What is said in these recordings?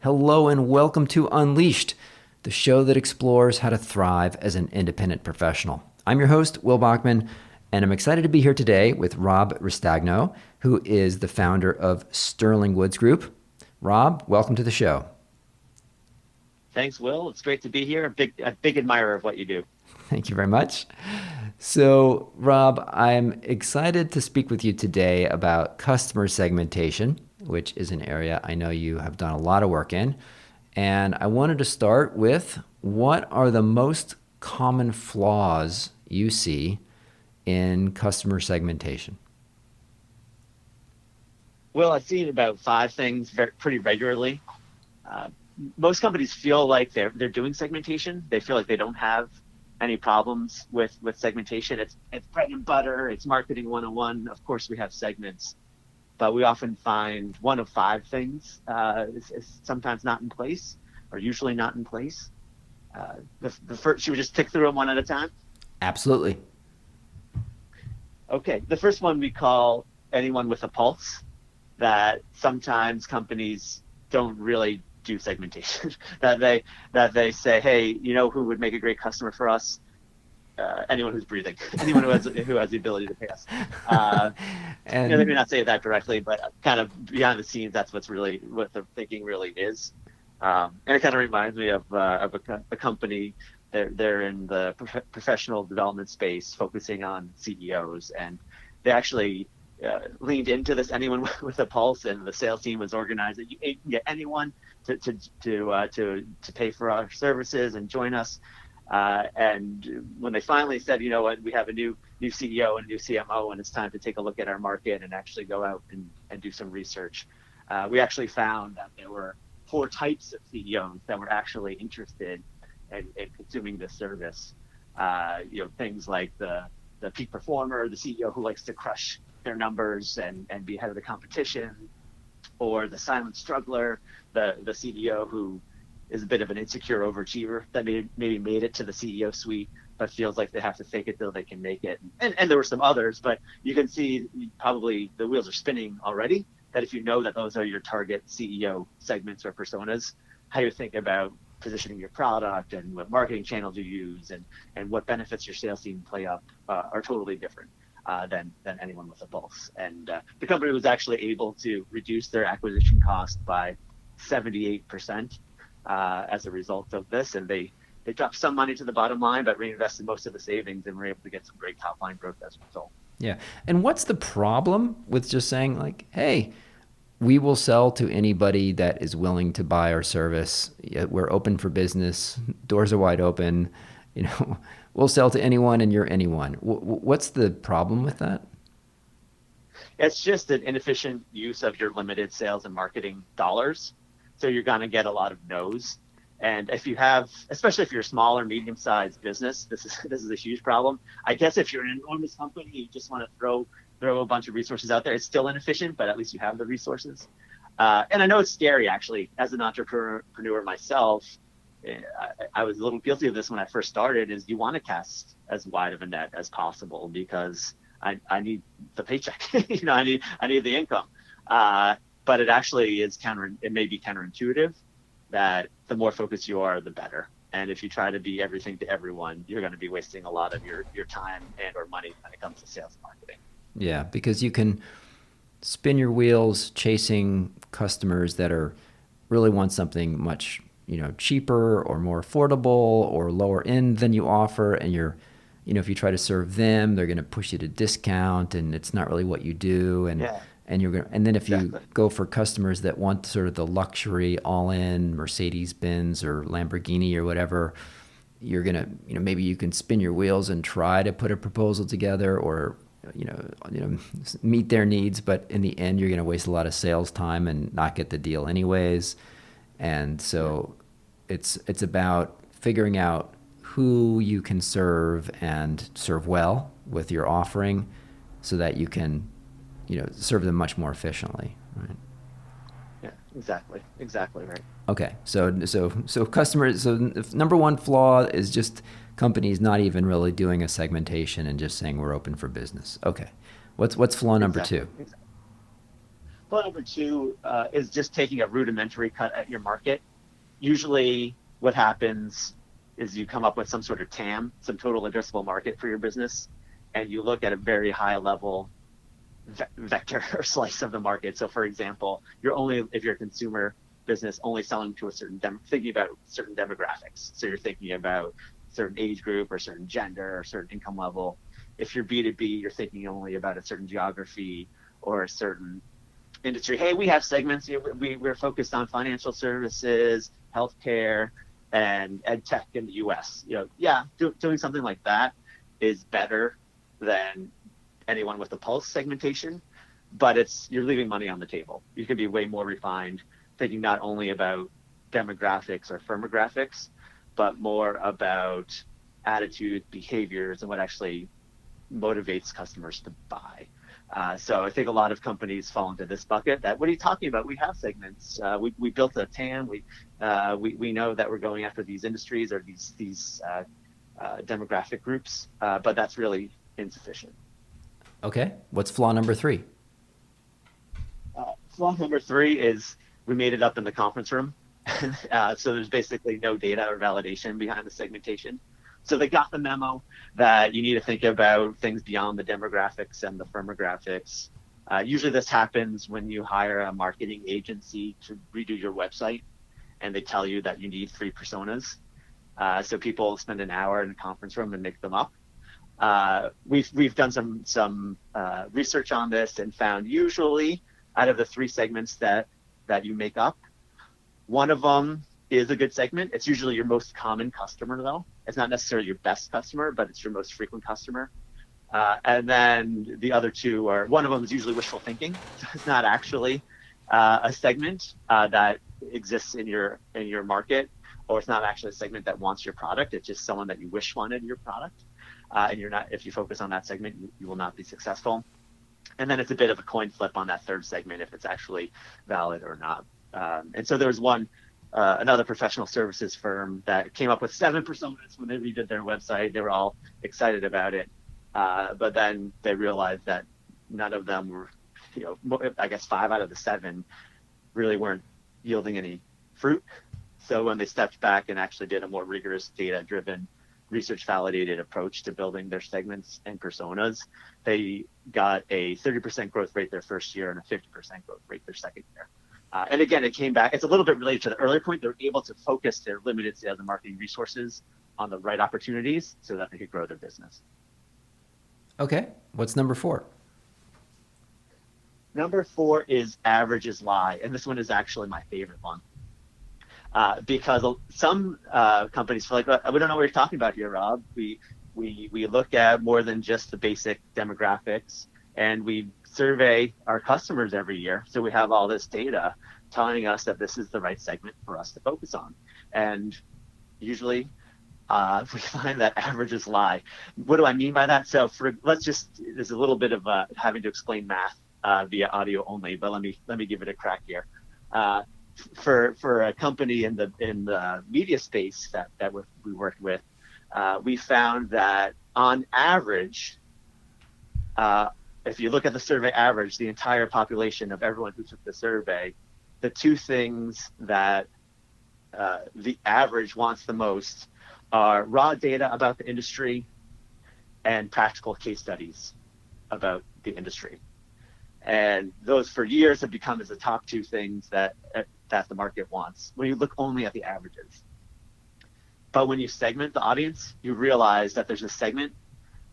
Hello and welcome to Unleashed, the show that explores how to thrive as an independent professional. I'm your host, Will Bachman, and I'm excited to be here today with Rob Ristagno, who is the founder of Sterling Woods Group. Rob, welcome to the show. Thanks, Will. It's great to be here. A big admirer of what you do. Thank you very much. So, Rob, I'm excited to speak with you today about customer segmentation, which is an area I know you have done a lot of work in. And I wanted to start with what are the most common flaws you see in customer segmentation? Will, I see about five things pretty regularly. Uh, Most companies feel like they're doing segmentation. They feel like they don't have any problems with segmentation. It's bread and butter. It's marketing 101. Of course, we have segments, but we often find one of five things is sometimes not in place, or usually not in place. The first, should we just tick through them one at a time? Absolutely. Okay, the first one we call anyone with a pulse. That sometimes companies don't really do segmentation. That they say, hey, you know who would make a great customer for us? Anyone who's breathing, anyone who has the ability to pay us. Uh, they may And not say that directly, but kind of behind the scenes, that's what the thinking really is. And it kind of reminds me of a company. They're in the professional development space, focusing on CEOs, and they actually leaned into this anyone with a pulse, and the sales team was organized that you can get anyone to pay for our services and join us. And when they finally said, you know what, we have a new CEO and a new CMO, and it's time to take a look at our market and actually go out and do some research, we actually found that there were four types of CEOs that were actually interested in consuming this service. Things like the peak performer, the CEO who likes to crush their numbers and be ahead of the competition, or the silent struggler, the CEO who is a bit of an insecure overachiever that maybe made it to the CEO suite but feels like they have to fake it till they can make it. And there were some others, but you can see probably the wheels are spinning already. That if you know that those are your target CEO segments or personas, how you think about positioning your product and what marketing channels you use and what benefits your sales team play up are totally different than anyone with a pulse. And the company was actually able to reduce their acquisition cost by 78% as a result of this. And they dropped some money to the bottom line, but reinvested most of the savings and were able to get some great top line growth as a result. yeah. And what's the problem with just saying, like, hey, we will sell to anybody that is willing to buy our service. Yeah, we're open for business. Doors are wide open. You know, we'll sell to anyone and you're anyone. What's the problem with that? It's just an inefficient use of your limited sales and marketing dollars. So you're going to get a lot of no's. And if you have, especially if you're a small or medium sized business, this is a huge problem. I guess if you're an enormous company, you just want to throw a bunch of resources out there. It's still inefficient, but at least you have the resources. And I know it's scary, actually, as an entrepreneur myself. I was a little guilty of this when I first started. Is you want to cast as wide of a net as possible because I need the paycheck. I need the income. But it actually is it may be counterintuitive that the more focused you are, the better. And if you try to be everything to everyone, you're going to be wasting a lot of your time and or money when it comes to sales and marketing. Yeah, because you can spin your wheels chasing customers that are really want something much, cheaper or more affordable or lower end than you offer, and if you try to serve them, they're going to push you to discount, and it's not really what you do, Yeah, and then if you exactly. go for customers that want sort of the luxury all-in Mercedes Benz or Lamborghini or whatever, you're gonna, maybe you can spin your wheels and try to put a proposal together or meet their needs, but in the end, you're gonna waste a lot of sales time and not get the deal anyways. And Yeah. so, it's about figuring out who you can serve and serve well with your offering, so that you can, serve them much more efficiently, right? Yeah, exactly right. Okay, so customers. So if number one flaw is just companies not even really doing a segmentation and just saying we're open for business. Okay, what's flaw number Exactly. two? Exactly. Flaw number two is just taking a rudimentary cut at your market. Usually, what happens is you come up with some sort of TAM, some total addressable market for your business, and you look at a very high level vector or slice of the market. So, for example, you're only, if you're a consumer business, only selling to a certain thinking about certain demographics. So you're thinking about certain age group or certain gender or certain income level. If you're B2B, you're thinking only about a certain geography or a certain industry. Hey, we have segments. We're focused on financial services, healthcare, and ed tech in the US. Yeah, doing something like that is better than anyone with a pulse segmentation, but you're leaving money on the table. You can be way more refined, thinking not only about demographics or firmographics, but more about attitudes, behaviors, and what actually motivates customers to buy. So I think a lot of companies fall into this bucket. That, what are you talking about? We have segments. We built a TAM. We know that we're going after these industries or these demographic groups, but that's really insufficient. Okay. What's flaw number three? Flaw number three is we made it up in the conference room. So there's basically no data or validation behind the segmentation. So they got the memo that you need to think about things beyond the demographics and the firmographics. Usually this happens when you hire a marketing agency to redo your website and they tell you that you need 3 personas. So people spend an hour in a conference room and make them up. We've done some research on this and found usually out of the 3 segments that you make up, one of them is a good segment. It's usually your most common customer, though. It's not necessarily your best customer, but it's your most frequent customer. And then the other 2 are, one of them is usually wishful thinking. So it's not actually a segment that exists in your market, or it's not actually a segment that wants your product. It's just someone that you wish wanted your product. And you're not, if you focus on that segment, you will not be successful. And then it's a bit of a coin flip on that 3rd segment if it's actually valid or not. And so there was another professional services firm that came up with 7 personas when they redid their website. They were all excited about it, but then they realized that none of them were, I guess 5 out of the 7 really weren't yielding any fruit. So when they stepped back and actually did a more rigorous data-driven, research-validated approach to building their segments and personas, they got a 30% growth rate their first year and a 50% growth rate their second year. And again, it came back. It's a little bit related to the earlier point. They're able to focus their limited sales and marketing resources on the right opportunities so that they could grow their business. Okay. What's number 4? Number 4 is averages lie. And this one is actually my favorite one. Because some companies feel like, we don't know what you're talking about here, Rob. We look at more than just the basic demographics, and we survey our customers every year. So we have all this data telling us that this is the right segment for us to focus on. And usually we find that averages lie. What do I mean by that? So there's a little bit of having to explain math via audio only, but let me give it a crack here. For a company in the media space that we worked with, we found that on average, if you look at the survey average, the entire population of everyone who took the survey, the 2 things that the average wants the most are raw data about the industry and practical case studies about the industry. And those for years have become as the top 2 things that the market wants when you look only at the averages. But when you segment the audience, you realize that there's a segment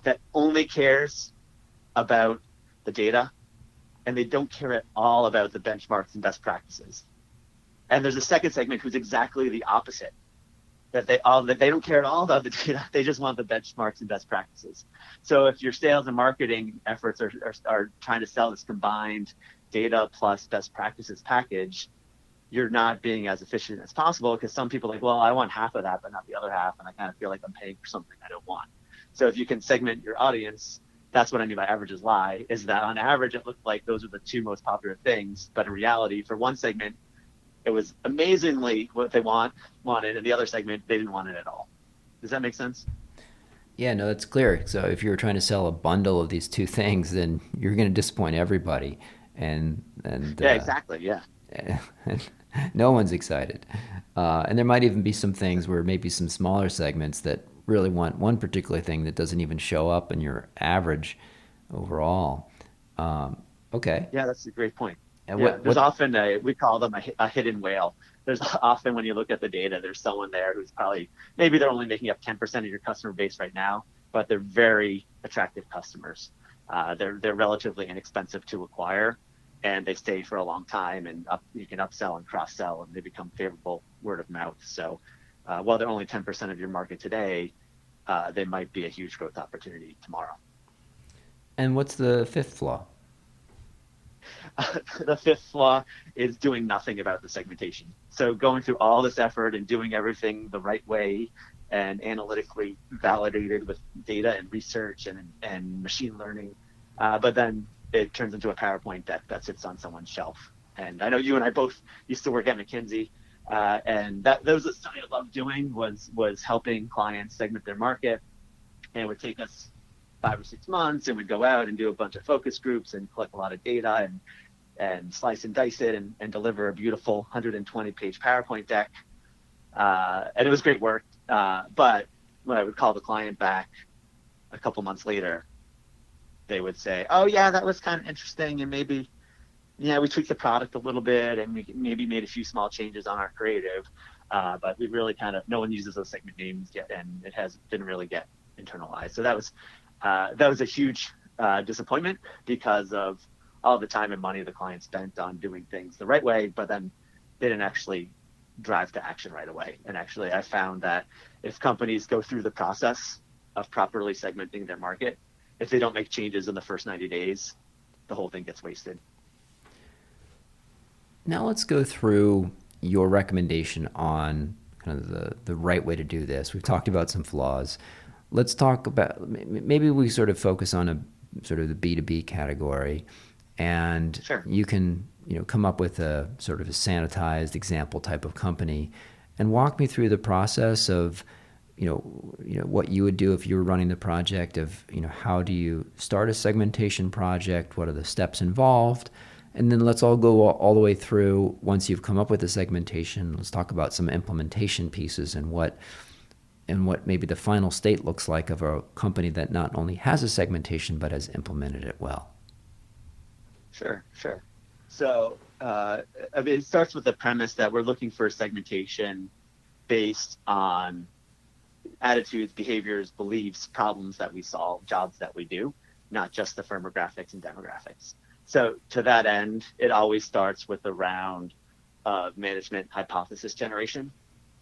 that only cares about the data, and they don't care at all about the benchmarks and best practices. And there's a second segment who's exactly the opposite, that they don't care at all about the data. They just want the benchmarks and best practices. So if your sales and marketing efforts are trying to sell this combined data plus best practices package, you're not being as efficient as possible, because some people are like, well, I want half of that, but not the other half. And I kind of feel like I'm paying for something I don't want. So if you can segment your audience, that's what I mean by averages lie, is that on average, it looked like those are the 2 most popular things. But in reality, for one segment, it was amazingly what they wanted, and the other segment, they didn't want it at all. Does that make sense? Yeah, no, that's clear. So if you're trying to sell a bundle of these 2 things, then you're going to disappoint everybody. and Yeah, exactly. Yeah. no one's excited. And there might even be some things where maybe some smaller segments that really want one particular thing that doesn't even show up in your average overall. Um, okay. Yeah, that's a great point. And Yeah, there's what often we call them a hidden whale. There's often when you look at the data, there's someone there who's probably maybe they're only making up 10% of your customer base right now, but they're very attractive customers. They're relatively inexpensive to acquire, and they stay for a long time. And you can upsell and cross sell, and they become favorable word of mouth. So while they're only 10% of your market today, they might be a huge growth opportunity tomorrow. and what's the fifth flaw? The fifth flaw is doing nothing about the segmentation. So going through all this effort and doing everything the right way and analytically validated with data and research and machine learning, but then it turns into a PowerPoint deck that sits on someone's shelf. And I know you and I both used to work at McKinsey, and that was something I loved doing was helping clients segment their market, and it would take us 5 or 6 months, and we'd go out and do a bunch of focus groups and collect a lot of data and slice and dice it and deliver a beautiful 120-page PowerPoint deck. And it was great work. But when I would call the client back a couple months later, they would say, "Oh yeah, that was kind of interesting, and maybe yeah, we tweaked the product a little bit, and we maybe made a few small changes on our creative, but we really kind of no one uses those segment names yet, and didn't really get internalized." So that was a huge disappointment because of all the time and money the client spent on doing things the right way, but then they didn't actually drive to action right away. And actually, I found that if companies go through the process of properly segmenting their market, if they don't make changes in the first 90 days, the whole thing gets wasted. Now let's go through your recommendation on kind of the right way to do this. We've talked about some flaws. Let's talk about maybe we sort of focus on a sort of the B2B category, and Sure. you can come up with a sort of a sanitized example type of company, and walk me through the process of what you would do if you were running the project of how do you start a segmentation project, what are the steps involved, and then let's all go all the way through. Once you've come up with the segmentation, let's talk about some implementation pieces and what maybe the final state looks like of a company that not only has a segmentation but has implemented it well. Sure, sure. So I mean, it starts with the premise that we're looking for segmentation based on attitudes, behaviors, beliefs, problems that we solve, jobs that we do, not just the firmographics and demographics. So to that end, it always starts with a round of management hypothesis generation.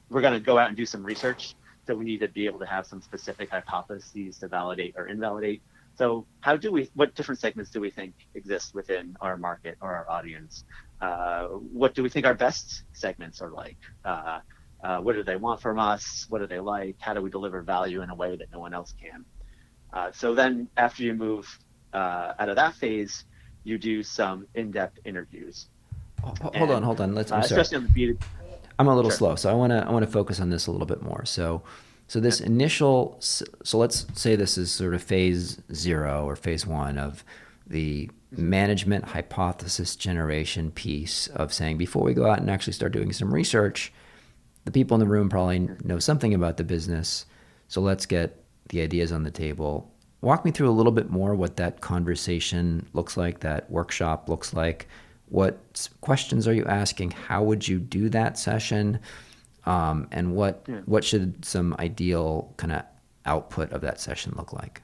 We're going to go out and do some research. So we need to be able to have some specific hypotheses to validate or invalidate. So what different segments do we think exist within our market or our audience? What do we think our best segments are like? What do they want from us? What do they like? How do we deliver value in a way that no one else can? So then after you move out of that phase, you do some in-depth interviews. Hold on. I'm sorry. Especially on the B2B. I'm a little Sure. slow, so I want to focus on this a little bit more. So this initial, so let's say this is sort of phase 0 or phase 1 of the management hypothesis generation piece of saying, before we go out and actually start doing some research, the people in the room probably know something about the business, so let's get the ideas on the table. Walk me through a little bit more what that conversation looks like, that workshop looks like. What questions are you asking? How would you do that session? And what should some ideal kind of output of that session look like?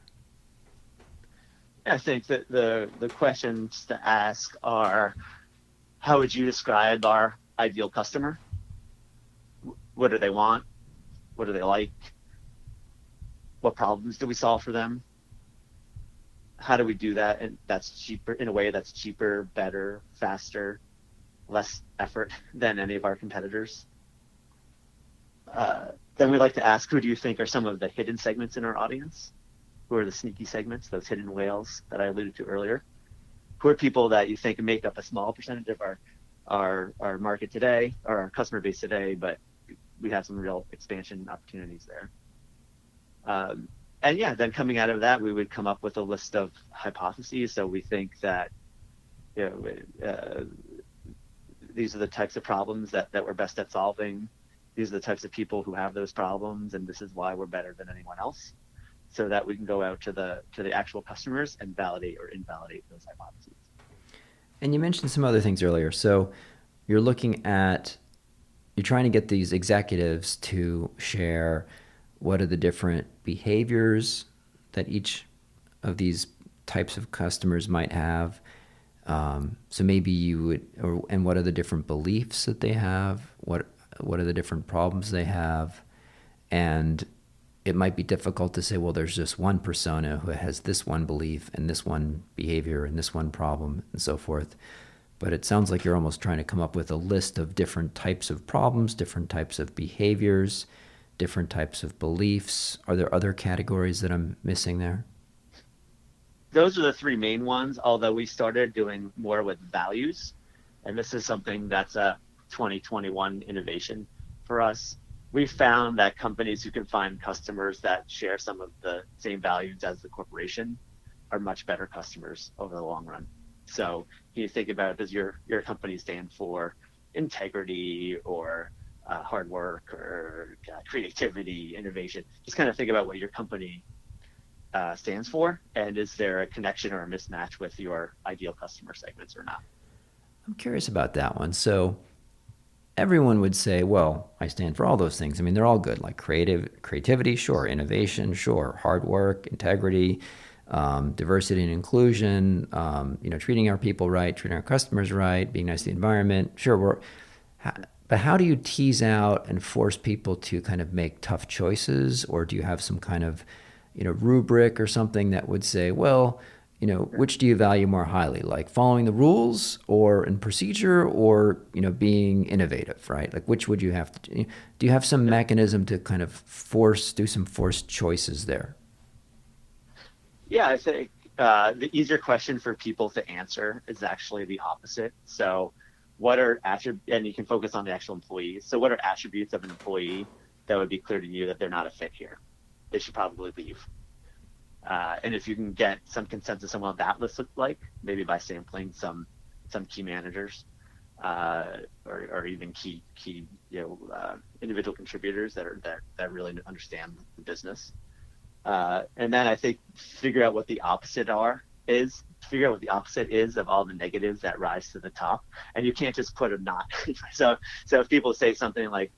I think that the questions to ask are, how would you describe our ideal customer? What do they want? What do they like? What problems do we solve for them? How do we do that? And that's cheaper, in a way that's cheaper, better, faster, less effort than any of our competitors. Then we like to ask, who do you think are some of the hidden segments in our audience? Who are the sneaky segments, those hidden whales that I alluded to earlier? Who are people that you think make up a small percentage of our market today, or our customer base today, but we have some real expansion opportunities there. And yeah, then coming out of that, we would come up with a list of hypotheses. So we think that these are the types of problems that we're best at solving. These are the types of people who have those problems, and this is why we're better than anyone else. So that we can go out to the actual customers and validate or invalidate those hypotheses. And you mentioned some other things earlier. So you're looking at, you're trying to get these executives to share what are the different behaviors that each of these types of customers might have. So maybe you would, and what are the different beliefs that they have? What are the different problems they have? And it might be difficult to say, well, there's just one persona who has this one belief and this one behavior and this one problem and so forth. But it sounds like you're almost trying to come up with a list of different types of problems, different types of behaviors, different types of beliefs. Are there other categories that I'm missing there? Those are the three main ones, although we started doing more with values. And this is something that's a 2021 innovation for us. We found that companies who can find customers that share some of the same values as the corporation are much better customers over the long run. So you think about, does your company stand for integrity or hard work or creativity, innovation? Just kind of think about what your company stands for, and is there a connection or a mismatch with your ideal customer segments or not? I'm curious about that one. So everyone would say, well, I stand for all those things. I mean, they're all good, like creativity, sure, innovation, sure, hard work, integrity, diversity and inclusion, treating our people right, treating our customers right, being nice to the environment. Sure, but how do you tease out and force people to kind of make tough choices? Or do you have some kind of, rubric or something that would say, well, which do you value more highly, like following the rules or in procedure or, being innovative, right? Like which would you have to do? Do you have some mechanism to kind of do some forced choices there? Yeah, I think the easier question for people to answer is actually the opposite. So what are attributes, and you can focus on the actual employees. So what are attributes of an employee that would be clear to you that they're not a fit here? They should probably leave. And if you can get some consensus on what that list looks like, maybe by sampling some key managers or even key individual contributors that really understand the business. And then I think figure out what the opposite is of all the negatives that rise to the top. And you can't just put a not. So if people say something like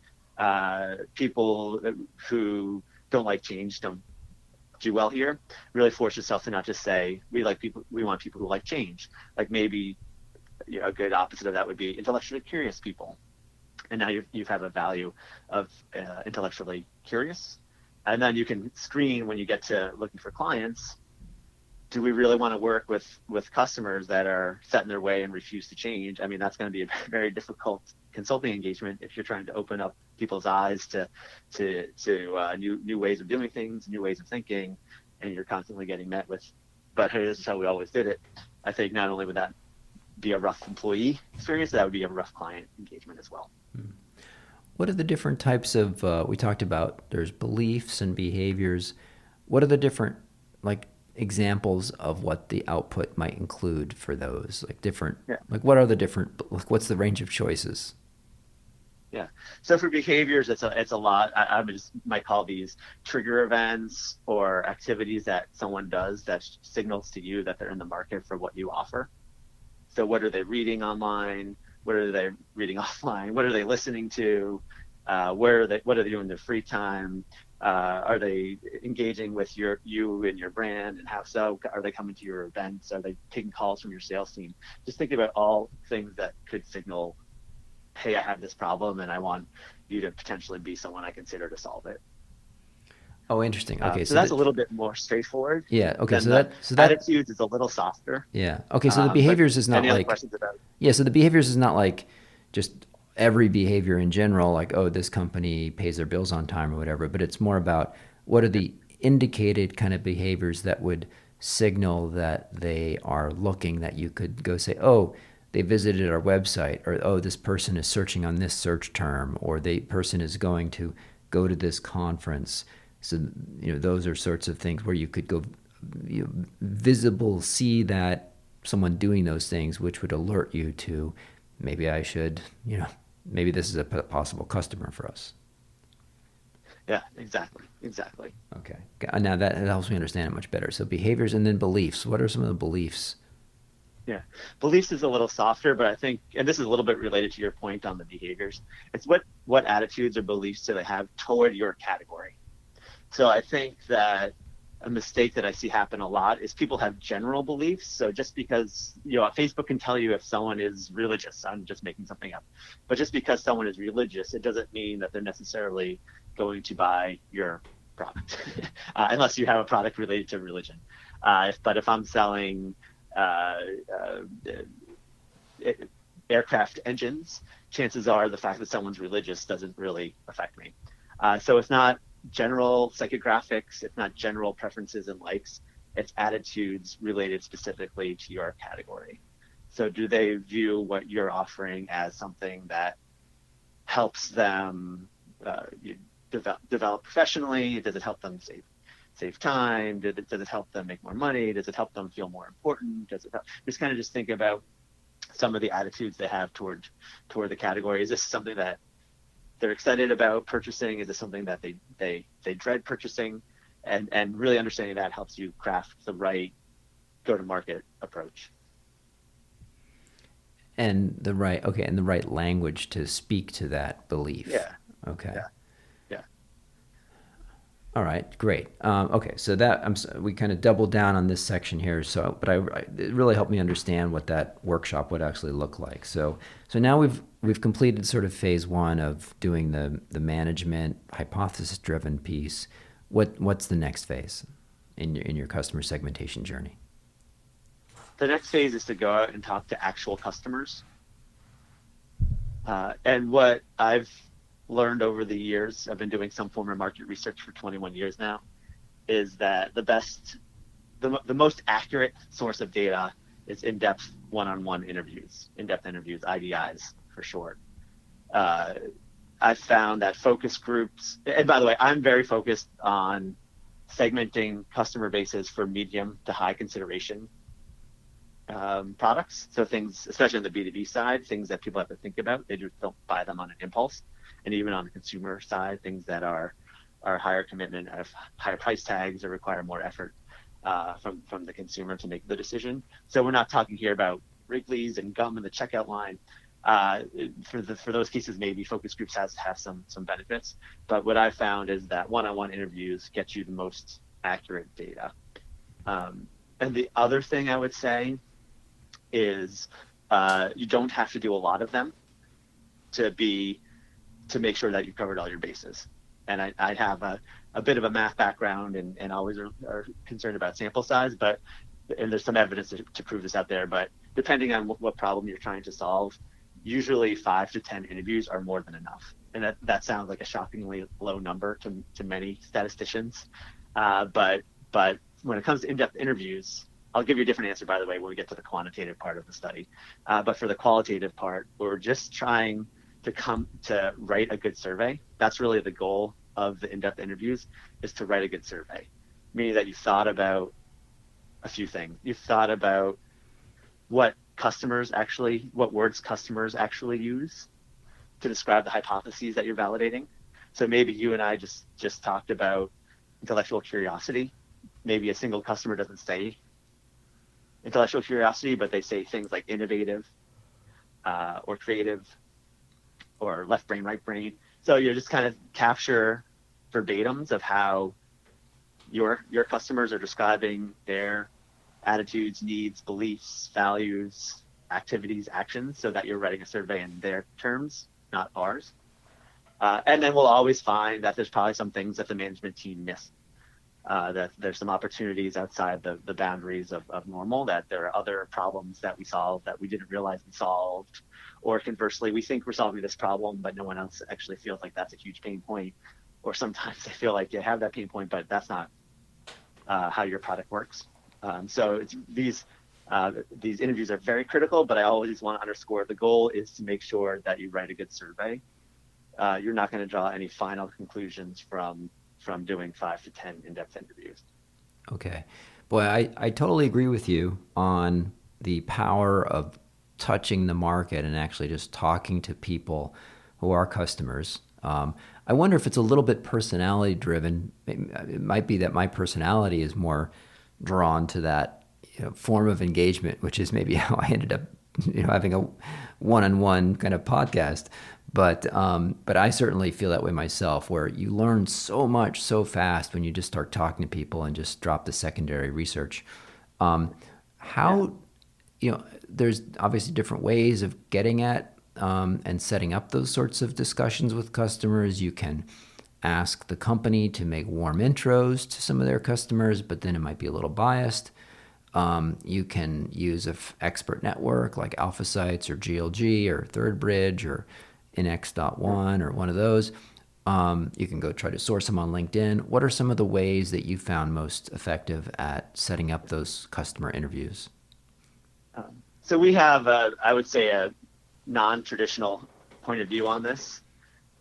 people who don't like change don't do well here, really force yourself to not just say we want people who like change. Like maybe a good opposite of that would be intellectually curious people. And now you have a value of intellectually curious. And then you can screen when you get to looking for clients. Do we really want to work with customers that are set in their way and refuse to change? I mean, that's going to be a very difficult consulting engagement if you're trying to open up people's eyes to new ways of doing things, new ways of thinking, and you're constantly getting met with, but hey, this is how we always did it. I think not only would that be a rough employee experience, that would be a rough client engagement as well. What are the different types of, we talked about, there's beliefs and behaviors. What are the different, examples of what the output might include for those? What are the different, what's the range of choices? Yeah. So for behaviors, it's a lot. I might call these trigger events or activities that someone does that signals to you that they're in the market for what you offer. So what are they reading online? What are they reading offline? What are they listening to? What are they doing in their free time? Are they engaging with you and your brand, and how so? Are they coming to your events? Are they taking calls from your sales team? Just think about all things that could signal, hey, I have this problem and I want you to potentially be someone I consider to solve it. Oh, interesting. Okay, so that's a little bit more straightforward. Yeah. Okay. So that attitudes is a little softer. Yeah. Okay. So the behaviors is not any other like questions about it? Yeah. So the behaviors is not like just every behavior in general, like, oh, this company pays their bills on time or whatever. But it's more about what are the indicated kind of behaviors that would signal that they are looking, that you could go say, oh, they visited our website, or oh, this person is searching on this search term, or the person is going to go to this conference. So, those are sorts of things where you could go visible, see that someone doing those things, which would alert you to maybe I should, maybe this is a possible customer for us. Yeah, exactly. Okay. Now that helps me understand it much better. So behaviors and then beliefs. What are some of the beliefs? Yeah, beliefs is a little softer, but I think, and this is a little bit related to your point on the behaviors. It's what attitudes or beliefs do they have toward your category. So I think that a mistake that I see happen a lot is people have general beliefs. So just because, Facebook can tell you if someone is religious, I'm just making something up, but just because someone is religious, it doesn't mean that they're necessarily going to buy your product, unless you have a product related to religion. But if I'm selling uh, uh, aircraft engines, chances are the fact that someone's religious doesn't really affect me. So it's not general psychographics, it's not general preferences and likes, it's attitudes related specifically to your category. So do they view what you're offering as something that helps them uh, develop professionally? Does it help them save time? Does it help them make more money? Does it help them feel more important? Does it help? Just kind of just think about some of the attitudes they have toward the category. Is this something that they're excited about purchasing? Is this something that they dread purchasing? And really understanding that helps you craft the right go-to-market approach. And the right language to speak to that belief. Yeah, Okay. yeah, yeah. All right, great. Okay, so we kind of doubled down on this section here. So, but it really helped me understand what that workshop would actually look like. So now we've completed sort of phase one of doing the management hypothesis driven piece. What's the next phase in your customer segmentation journey? The next phase is to go out and talk to actual customers. And what I've learned over the years, I've been doing some form of market research for 21 years now, is that the most accurate source of data is in-depth one-on-one interviews, in-depth interviews, IDIs for short. Uh, I've found that focus groups, and by the way, I'm very focused on segmenting customer bases for medium to high consideration products. So things, especially on the B2B side, things that people have to think about. They just don't buy them on an impulse. And even on the consumer side, things that are higher commitment, have higher price tags, or require more effort from the consumer to make the decision. So we're not talking here about Wrigley's and gum in the checkout line. For those cases, maybe focus groups have some benefits. But what I've found is that one-on-one interviews get you the most accurate data. And the other thing I would say is you don't have to do a lot of them to make sure that you've covered all your bases. And I have a bit of a math background and always are concerned about sample size, and there's some evidence to prove this out there, but depending on what problem you're trying to solve, usually 5 to 10 interviews are more than enough. And that sounds like a shockingly low number to many statisticians. But when it comes to in-depth interviews, I'll give you a different answer, by the way, when we get to the quantitative part of the study. But for the qualitative part, we're just trying to write a good survey. That's really the goal of the in-depth interviews, is to write a good survey, meaning that you've thought about a few things. You've thought about what words customers actually use to describe the hypotheses that you're validating. So maybe you and I just talked about intellectual curiosity. Maybe a single customer doesn't say intellectual curiosity, but they say things like innovative or creative or left brain, right brain. So you just kind of capture verbatims of how your customers are describing their attitudes, needs, beliefs, values, activities, actions, so that you're writing a survey in their terms, not ours. And then we'll always find that there's probably some things that the management team missed. That there's some opportunities outside the boundaries of normal, that there are other problems that we solved that we didn't realize we solved, or conversely, we think we're solving this problem, but no one else actually feels like that's a huge pain point, or sometimes they feel like you have that pain point, but that's not how your product works. So these interviews are very critical, but I always want to underscore the goal is to make sure that you write a good survey. You're not going to draw any final conclusions from doing 5 to 10 in-depth interviews. Okay. Boy, I totally agree with you on the power of touching the market and actually just talking to people who are customers. I wonder if it's a little bit personality driven. It might be that my personality is more drawn to that, form of engagement, which is maybe how I ended up, having a one-on-one kind of podcast. But I certainly feel that way myself, where you learn so much so fast when you just start talking to people and just drop the secondary research. Yeah. How, there's obviously different ways of getting at and setting up those sorts of discussions with customers. You can ask the company to make warm intros to some of their customers, but then it might be a little biased. You can use an expert network like Alpha Sites or GLG or Third Bridge or InX.1 or one of those. You can go try to source them on LinkedIn. What are some of the ways that you found most effective at setting up those customer interviews? So we have, I would say, a non-traditional point of view on this.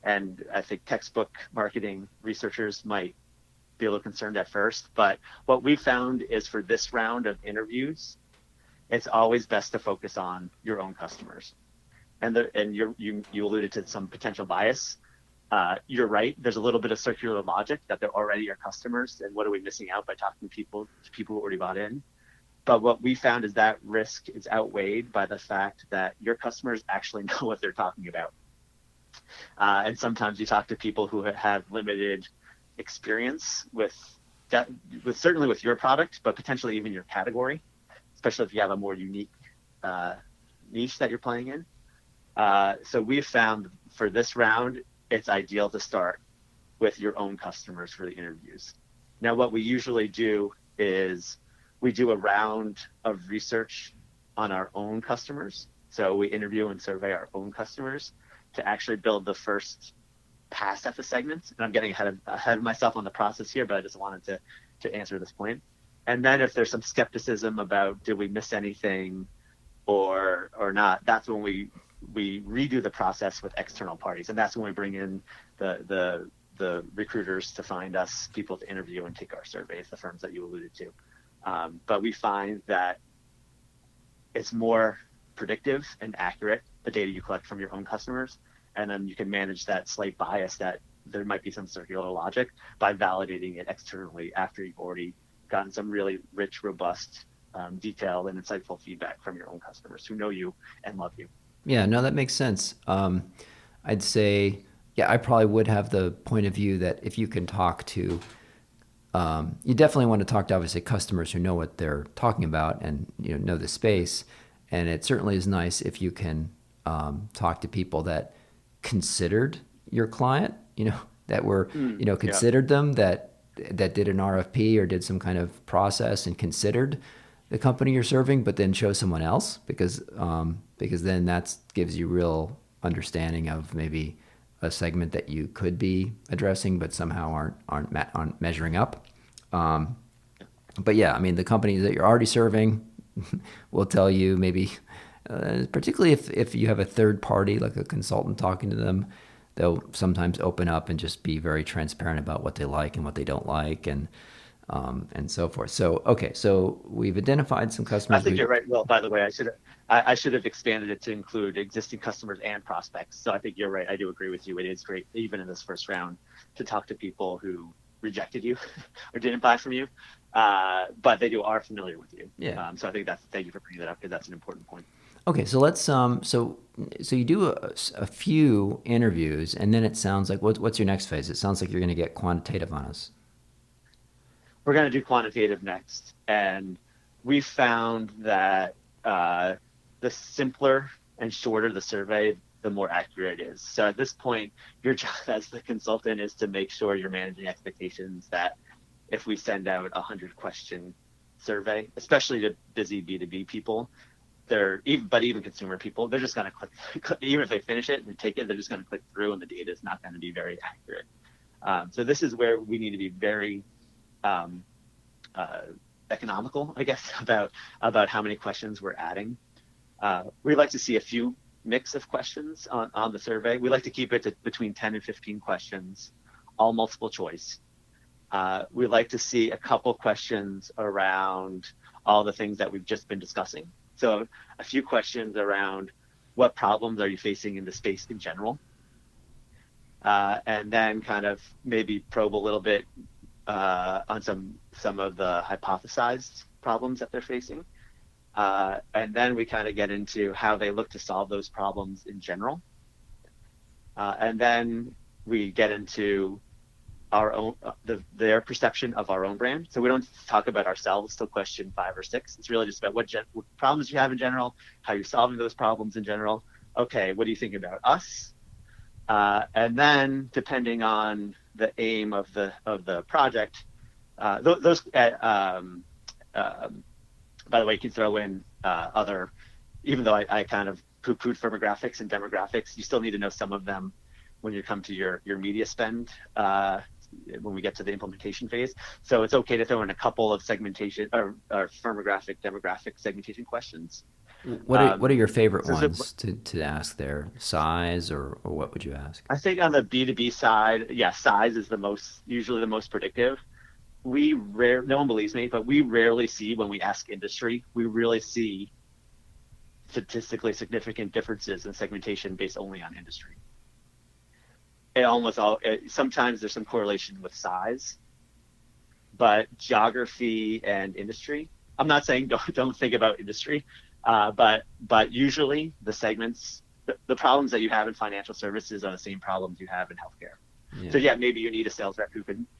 And I think textbook marketing researchers might be a little concerned at first. But what we found is for this round of interviews, it's always best to focus on your own customers. And you alluded to some potential bias. You're right. There's a little bit of circular logic that they're already your customers. And what are we missing out by talking to people who already bought in? But what we found is that risk is outweighed by the fact that your customers actually know what they're talking about. And sometimes you talk to people who have limited experience with that, certainly with your product, but potentially even your category, especially if you have a more unique niche that you're playing in. So we've found for this round, it's ideal to start with your own customers for the interviews. Now, what we usually do is we do a round of research on our own customers. So we interview and survey our own customers to actually build the first pass at the segments. And I'm getting ahead of myself on the process here, but I just wanted to answer this point. And then if there's some skepticism about did we miss anything or not, that's when we redo the process with external parties. And that's when we bring in the recruiters to find us people to interview and take our surveys, the firms that you alluded to. But we find that it's more predictive and accurate, the data you collect from your own customers, and then you can manage that slight bias that there might be some circular logic by validating it externally after you've already gotten some really rich, robust, detailed, and insightful feedback from your own customers who know you and love you. Yeah, no, that makes sense. I'd say, yeah, I probably would have the point of view that if you can talk to, you definitely want to talk to obviously customers who know what they're talking about and know the space. And it certainly is nice if you can talk to people that considered your client, that were, considered them, that did an RFP or did some kind of process and considered the company you're serving, but then chose someone else because then that gives you real understanding of maybe a segment that you could be addressing, but somehow aren't measuring up. But yeah, I mean, the companies that you're already serving will tell you maybe, particularly if you have a third party, like a consultant talking to them, they'll sometimes open up and just be very transparent about what they like and what they don't like and so forth. So, okay, so we've identified some customers. I think you're right, Will. By the way, I should have expanded it to include existing customers and prospects. So I think you're right. I do agree with you. It is great, even in this first round, to talk to people who rejected you or didn't buy from you, but they are familiar with you. Yeah. So I think thank you for bringing that up because that's an important point. Okay, so let's so you do a few interviews, and then it sounds like what's your next phase? It sounds like you're going to get quantitative on us. We're going to do quantitative next, and we found that the simpler and shorter the survey, the more accurate it is. So at this point, your job as the consultant is to make sure you're managing expectations that if we send out 100-question survey, especially to busy B2B people, even consumer people, they're just going to click, even if they finish it and take it, they're just going to click through and the data is not going to be very accurate. So this is where we need to be very economical, I guess, about how many questions we're adding. We like to see a few mix of questions on the survey. We like to keep it to between 10 and 15 questions, all multiple choice. We like to see a couple questions around all the things that we've just been discussing. So a few questions around what problems are you facing in the space in general, and then kind of maybe probe a little bit on some of the hypothesized problems that they're facing. And then we kind of get into how they look to solve those problems in general. And then we get into our own their perception of our own brand. So we don't talk about ourselves till question 5 or 6. It's really just about what problems you have in general, how you're solving those problems in general. Okay, what do you think about us? And then depending on the aim of the project, those by the way, you can throw in other, even though I kind of poo-pooed firmographics and demographics, you still need to know some of them when you come to your media spend when we get to the implementation phase. So it's okay to throw in a couple of segmentation or firmographic, demographic segmentation questions. What are your favorite So ones to ask there? Size or what would you ask? I think on the B2B side, yeah, size is usually the most predictive. No one believes me, but we rarely see when we ask industry, we really see statistically significant differences in segmentation based only on industry. Sometimes there's some correlation with size, but geography and industry. I'm not saying don't think about industry, but usually the segments, the problems that you have in financial services are the same problems you have in healthcare. Yeah. So yeah, maybe you need a sales rep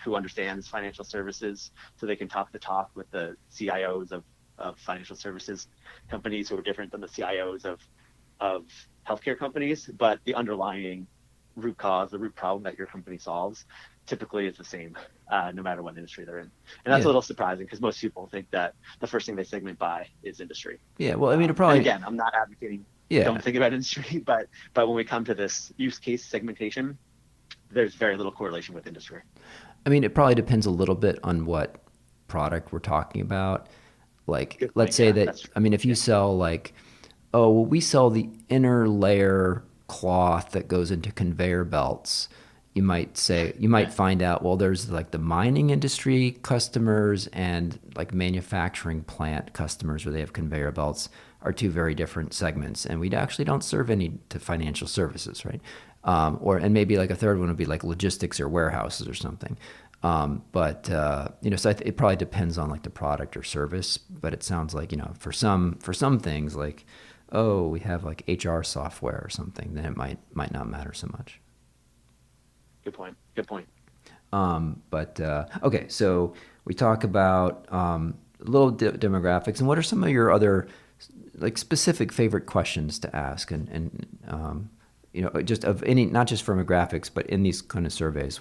who understands financial services, so they can talk the talk with the CIOs of financial services companies who are different than the CIOs of healthcare companies. But the underlying root cause, the root problem that your company solves, typically is the same, no matter what industry they're in. And that's a little surprising because most people think that the first thing they segment by is industry. Yeah, well, I mean, again, I'm not advocating don't think about industry, but when we come to this use case segmentation, there's very little correlation with industry. I mean, it probably depends a little bit on what product we're talking about. Like, let's say that, I mean, if you sell like, oh, well, we sell the inner layer cloth that goes into conveyor belts. You might find out, well, there's like the mining industry customers and like manufacturing plant customers where they have conveyor belts are two very different segments. And we actually don't serve any to financial services, right? And maybe like a third one would be like logistics or warehouses or something. So it probably depends on like the product or service, but it sounds like, for some things like, oh, we have like HR software or something, then it might not matter so much. Good point. Okay, so we talk about little demographics, and what are some of your other like specific favorite questions to ask, and just of any, not just firmographics, but in these kind of surveys,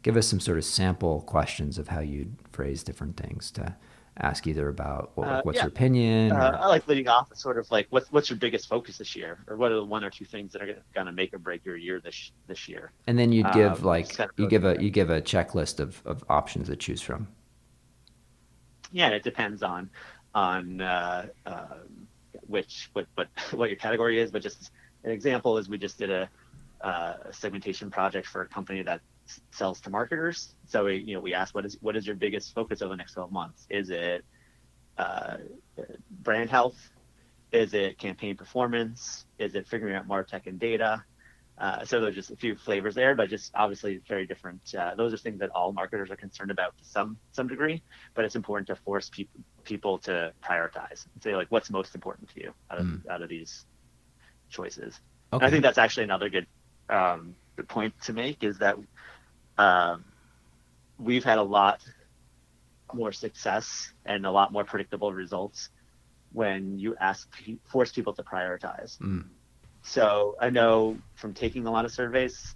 give us some sort of sample questions of how you'd phrase different things to ask either about what's your opinion. I like leading off with sort of like what's your biggest focus this year, or what are the 1 or 2 things that are going to make or break your year this year. And then you'd give you give a checklist of options to choose from. Yeah, it depends on what your category is, but just an example is we just did a segmentation project for a company that sells to marketers. So we asked what is your biggest focus over the next 12 months? Is it brand health? Is it campaign performance? Is it figuring out MarTech and data? So there's just a few flavors there, but just obviously very different. Those are things that all marketers are concerned about to some degree, but it's important to force people to prioritize and say like, what's most important to you out of these choices. Okay. And I think that's actually another good point to make is that we've had a lot more success and a lot more predictable results when you force people to prioritize. So I know from taking a lot of surveys,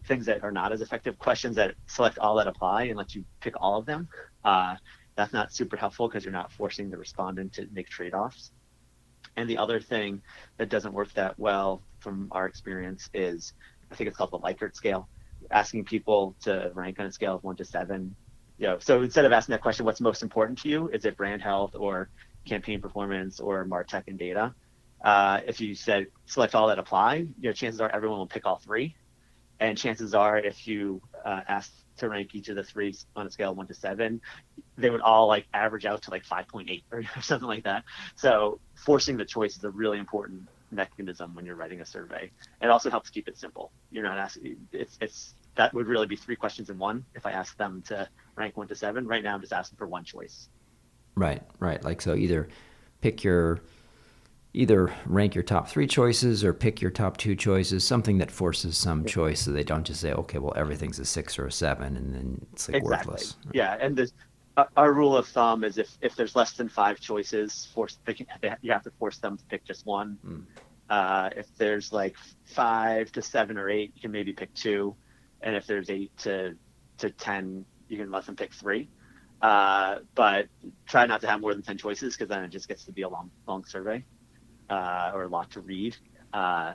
things that are not as effective, questions that select all that apply and let you pick all of them, that's not super helpful because you're not forcing the respondent to make trade-offs. And the other thing that doesn't work that well from our experience is, I think it's called the Likert scale, asking people to rank on a scale of 1 to 7. So instead of asking that question, what's most important to you? Is it brand health or campaign performance or MarTech and data? If you said select all that apply, chances are everyone will pick all 3. And chances are, if you asked to rank each of the three on a scale of 1 to 7, they would all like average out to like 5.8 or something like that. So forcing the choice is a really important mechanism when you're writing a survey. It also helps keep it simple. You're not asking, it's that would really be 3 questions in one if I asked them to rank 1 to 7. Right now, I'm just asking for one choice. Right, right. Like, so pick your either rank your top three choices or pick your top two choices, something that forces some choice so they don't just say, okay, well, everything's a 6 or a 7, and then it's like Exactly. worthless. Yeah, and this our rule of thumb is if there's less than 5 choices, you have to force them to pick just one. If there's like 5 to 7 or 8, you can maybe pick two, and if there's 8 to 10, you can let them pick three. But try not to have more than 10 choices, because then it just gets to be a long survey, or a lot to read. Yeah,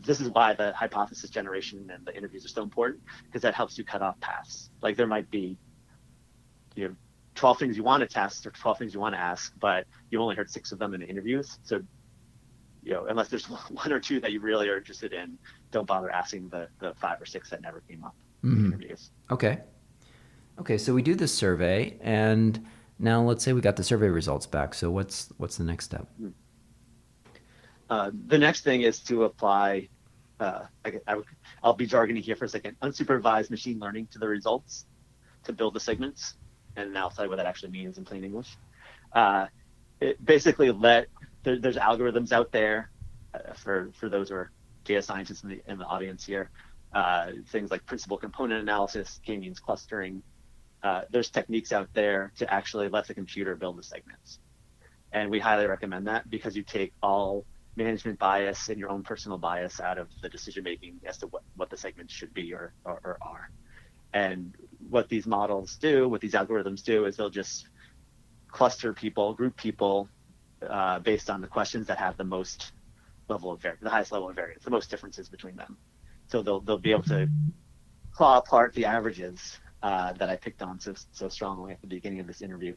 this is why the hypothesis generation and the interviews are so important, because that helps you cut off paths. Like, there might be 12 things you want to test or 12 things you want to ask, but you only heard 6 of them in the interviews. So, unless there's one or two that you really are interested in, don't bother asking the 5 or 6 that never came up in the interviews. Okay. Okay, so we do this survey, and now let's say we got the survey results back. So what's the next step? The next thing is to apply, I'll be jargony here for a second, unsupervised machine learning to the results to build the segments. And now I'll tell you what that actually means in plain English. It basically there's algorithms out there, for those who are data scientists in the audience here, things like principal component analysis, k-means clustering. There's techniques out there to actually let the computer build the segments. And we highly recommend that, because you take all management bias and your own personal bias out of the decision making as to what the segments should be or are. And what these models do, what these algorithms do, is they'll just cluster people, group people, based on the questions that have the highest level of variance, the most differences between them. So they'll be able to claw apart the averages that I picked on so strongly at the beginning of this interview,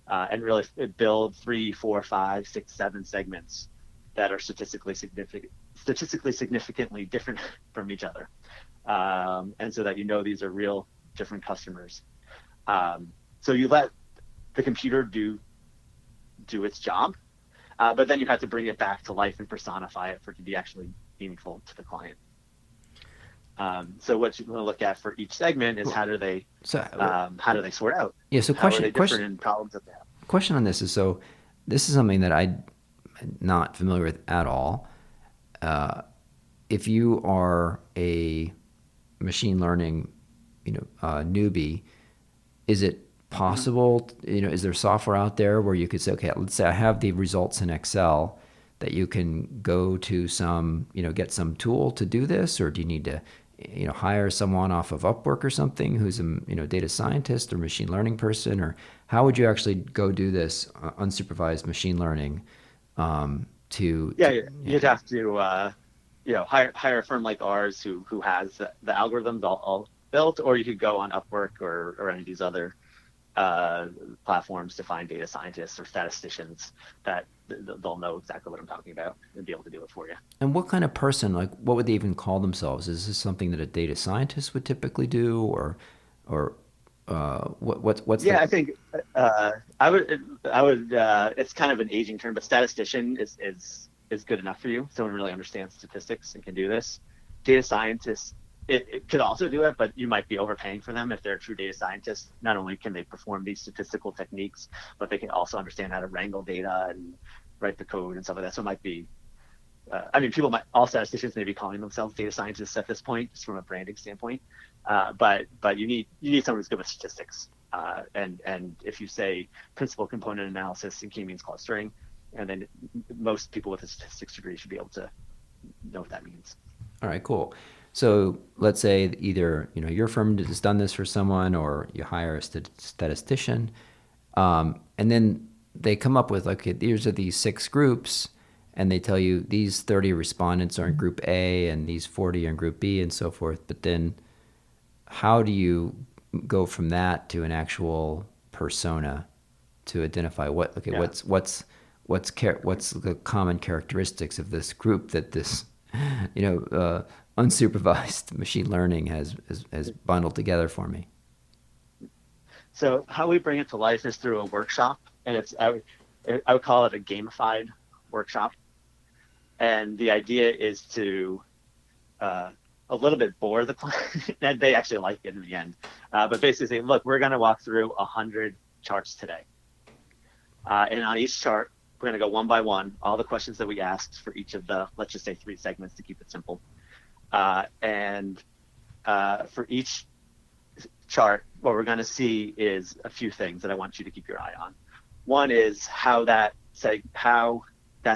and really build 3, 4, 5, 6, 7 segments that are statistically significantly different from each other, and so that these are real different customers. So you let the computer do its job, but then you have to bring it back to life and personify it for it to be actually meaningful to the client. So what you want to look at for each segment is how do they sort out? Yeah. So how are they different in problems that they have? Question on this is, so this is something that I'm not familiar with at all. If you are a machine learning, newbie, is it possible? Is there software out there where you could say, okay, let's say I have the results in Excel, that you can go to some, get some tool to do this, or do you need to, hire someone off of Upwork or something who's a, data scientist or machine learning person, or how would you actually go do this unsupervised machine learning? You'd have to hire a firm like ours who has the algorithms all built, or you could go on Upwork or any of these other platforms to find data scientists or statisticians that they'll know exactly what I'm talking about and be able to do it for you. And what kind of person, like, what would they even call themselves? Is this something that a data scientist would typically do, or what's I think I would it's kind of an aging term, but statistician is good enough for you. Someone really understands statistics and can do this. Data scientists, it could also do it, but you might be overpaying for them if they're a true data scientist. Not only can they perform these statistical techniques, but they can also understand how to wrangle data and write the code and stuff like that. So it might be, all statisticians may be calling themselves data scientists at this point, just from a branding standpoint. But you need someone who's good with statistics. And if you say principal component analysis and k-means clustering, and then most people with a statistics degree should be able to know what that means. All right, cool. So let's say either your firm has done this for someone, or you hire a statistician, and then they come up with, okay, these are these 6 groups, and they tell you these 30 respondents are in group A and these 40 are in group B and so forth. But then how do you go from that to an actual persona to identify what's the common characteristics of this group that this unsupervised machine learning has bundled together for me. So how we bring it to life is through a workshop, and I would call it a gamified workshop. And the idea is to uh, a little bit bore the client, and they actually like it in the end. But basically, say, look, we're going to walk through 100 charts today, and on each chart, we're going to go one by one, all the questions that we asked for each of the, let's just say, 3 segments to keep it simple. And for each chart, what we're going to see is a few things that I want you to keep your eye on. One is how that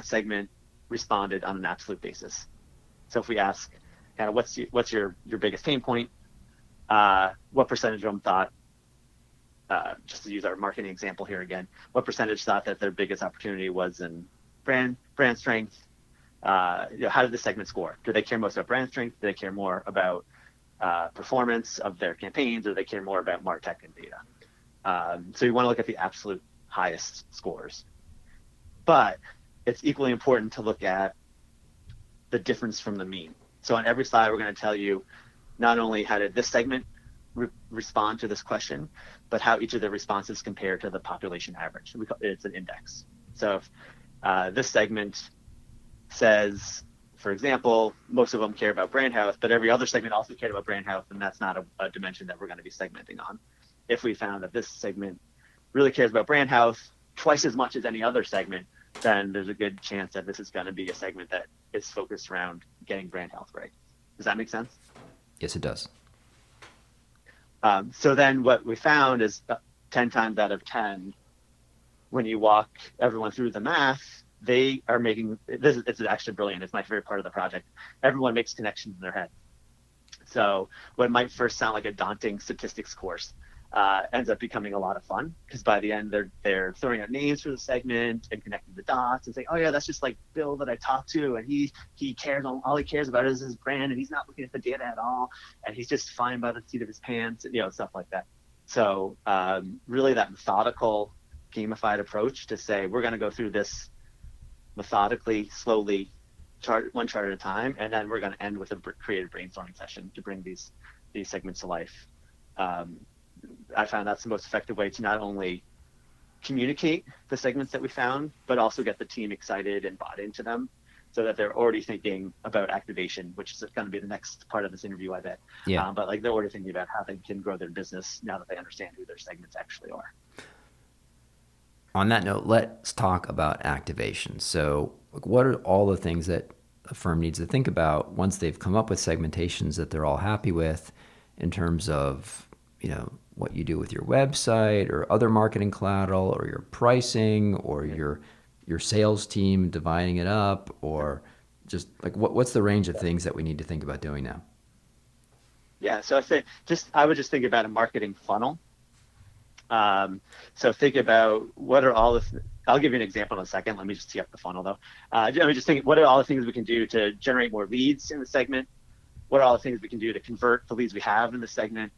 segment responded on an absolute basis. So if we ask, kind of, what's your biggest pain point? What percentage of them thought, just to use our marketing example here again, what percentage thought that their biggest opportunity was in brand strength? How did the segment score? Do they care most about brand strength? Do they care more about performance of their campaigns, or do they care more about MarTech and data? So you want to look at the absolute highest scores. But it's equally important to look at the difference from the mean. So on every slide, we're going to tell you not only how did this segment respond to this question, but how each of the responses compare to the population average. It's an index. So if this segment says, for example, most of them care about brand health, but every other segment also cared about brand health, and that's not a dimension that we're going to be segmenting on. If we found that this segment really cares about brand health twice as much as any other segment, then there's a good chance that this is going to be a segment that is focused around getting brand health right. Does that make sense? Yes, it does. So then what we found is 10 times out of 10, when you walk everyone through the math, they are making, it's actually brilliant. It's my favorite part of the project. Everyone makes connections in their head. So what might first sound like a daunting statistics course ends up becoming a lot of fun, because by the end they're throwing out names for the segment and connecting the dots and saying, oh yeah, that's just like Bill that I talked to, and he cares, all he cares about is his brand, and he's not looking at the data at all, and he's just fine by the seat of his pants, stuff like that. So really that methodical, gamified approach to say, we're going to go through this methodically, slowly, one chart at a time, and then we're going to end with a creative brainstorming session to bring these segments to life. I found that's the most effective way to not only communicate the segments that we found, but also get the team excited and bought into them, so that they're already thinking about activation, which is going to be the next part of this interview, I bet. Yeah. But like, they're already thinking about how they can grow their business now that they understand who their segments actually are. On that note, let's talk about activation. So what are all the things that a firm needs to think about once they've come up with segmentations that they're all happy with, in terms of, what you do with your website or other marketing collateral, or your pricing, or your sales team dividing it up, or just like what's the range of things that we need to think about doing now? Yeah, so I would just think about a marketing funnel. So think about what are all I'll give you an example in a second. Let me just tee up the funnel though. Let me just think, what are all the things we can do to generate more leads in the segment? What are all the things we can do to convert the leads we have in the segment?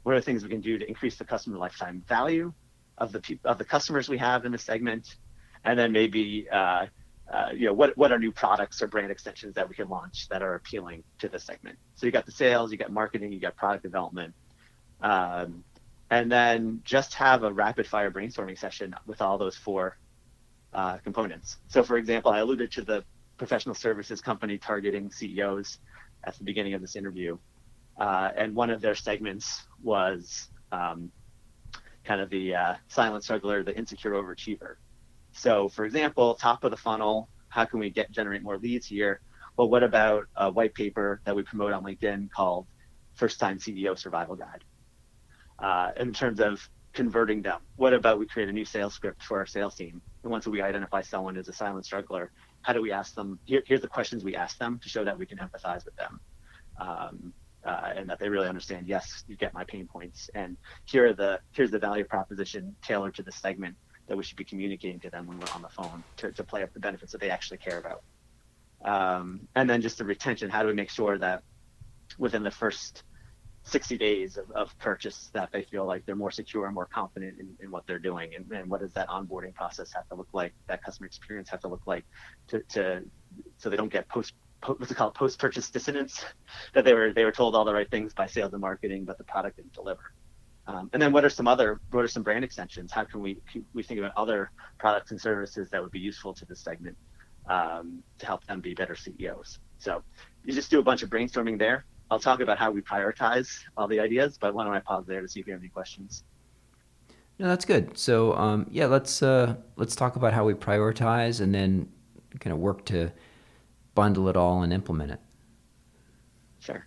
What are the things we can do to increase the customer lifetime value of the customers we have in the segment? And then maybe what are new products or brand extensions that we can launch that are appealing to the segment? So you got the sales, you got marketing, you got product development, and then just have a rapid fire brainstorming session with all those 4 components. So for example, I alluded to the professional services company targeting CEOs at the beginning of this interview. And one of their segments was kind of the silent struggler, the insecure overachiever. So for example, top of the funnel, how can we generate more leads here? Well, what about a white paper that we promote on LinkedIn called First Time CEO Survival Guide? In terms of converting them, what about we create a new sales script for our sales team? And once we identify someone as a silent struggler, how do we ask them? Here's the questions we ask them to show that we can empathize with them. And that they really understand, yes, you get my pain points, and here's the value proposition tailored to the segment that we should be communicating to them when we're on the phone to play up the benefits that they actually care about. And then just the retention, how do we make sure that within the first 60 days of purchase that they feel like they're more secure and more confident in what they're doing, and what does that onboarding process have to look like, that customer experience have to look like, so they don't get what's it called, post-purchase dissonance, that they were told all the right things by sales and marketing, but the product didn't deliver. And then what are some brand extensions? How can we think about other products and services that would be useful to this segment to help them be better CEOs? So you just do a bunch of brainstorming there. I'll talk about how we prioritize all the ideas, but why don't I pause there to see if you have any questions? No, that's good. So yeah, let's talk about how we prioritize and then kind of work to bundle it all and implement it. Sure.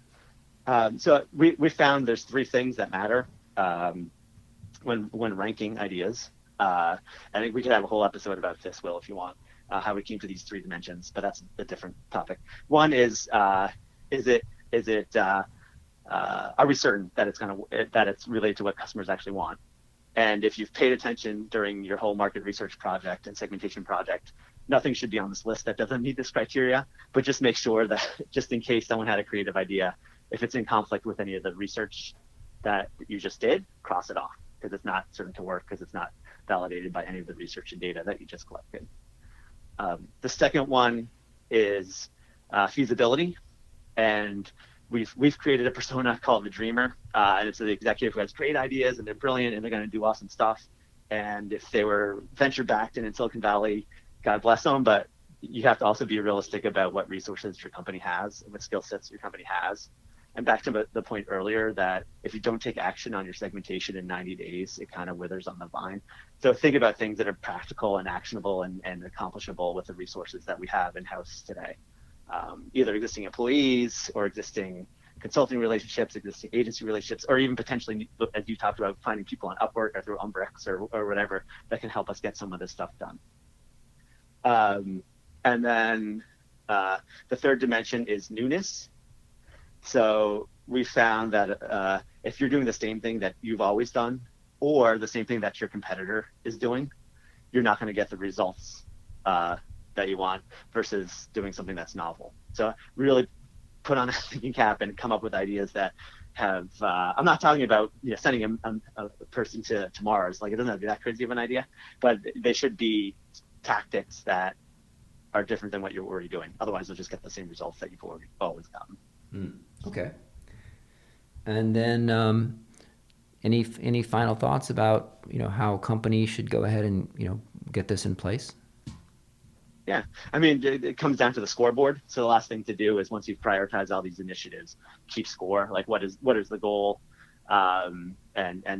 So we found there's three things that matter when ranking ideas. I think we could have a whole episode about this, Will, if you want, how we came to these three dimensions, but that's a different topic. One is are we certain that it's related to what customers actually want? And if you've paid attention during your whole market research project and segmentation project, nothing should be on this list that doesn't meet this criteria, but just make sure that just in case someone had a creative idea, if it's in conflict with any of the research that you just did, cross it off because it's not certain to work because it's not validated by any of the research and data that you just collected. The second one is feasibility. And we've created a persona called the dreamer, and it's the executive who has great ideas and they're brilliant and they're going to do awesome stuff. And if they were venture backed and in Silicon Valley, God bless them, but you have to also be realistic about what resources your company has and what skill sets your company has. And back to the point earlier that if you don't take action on your segmentation in 90 days, it kind of withers on the vine. So think about things that are practical and actionable and accomplishable with the resources that we have in-house today. Either existing employees or existing consulting relationships, existing agency relationships, or even potentially, as you talked about, finding people on Upwork or through Umbrex or whatever that can help us get some of this stuff done. And then the third dimension is newness. So we found that if you're doing the same thing that you've always done or the same thing that your competitor is doing, you're not going to get the results that you want versus doing something that's novel. So really put on a thinking cap and come up with ideas that have, I'm not talking about sending a person to Mars, like it doesn't have to be that crazy of an idea, but they should be tactics that are different than what you're already doing. Otherwise you'll just get the same results that you've always gotten. Okay. And then any final thoughts about how companies should go ahead and get this in place? Yeah, I mean, it comes down to the scoreboard. So the last thing to do is once you've prioritized all these initiatives, keep score. Like what is the goal, and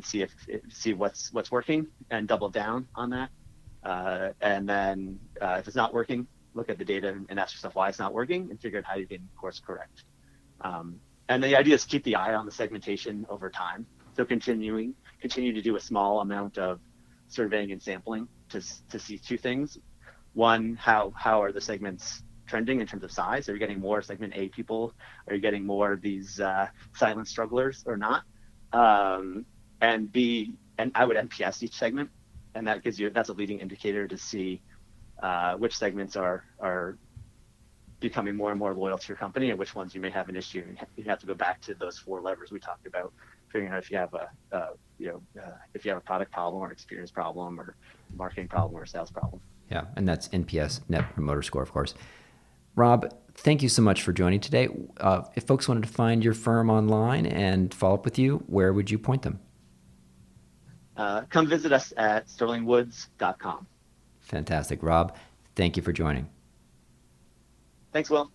see what's working and double down on that. And then if it's not working, look at the data and ask yourself why it's not working and figure out how you can course correct. And the idea is keep the eye on the segmentation over time. So continue to do a small amount of surveying and sampling to see two things. One, how are the segments trending in terms of size? Are you getting more segment A people? Are you getting more of these silent strugglers or not? And B, and I would NPS each segment, and that's a leading indicator to see which segments are becoming more and more loyal to your company and which ones you may have an issue. You have to go back to those four levers we talked about, figuring out if you have if you have a product problem or experience problem or marketing problem or sales problem. Yeah, and that's NPS, Net Promoter Score, of course. Rob, thank you so much for joining today. If folks wanted to find your firm online and follow up with you, where would you point them? Come visit us at sterlingwoods.com. Fantastic. Rob, thank you for joining. Thanks, Will.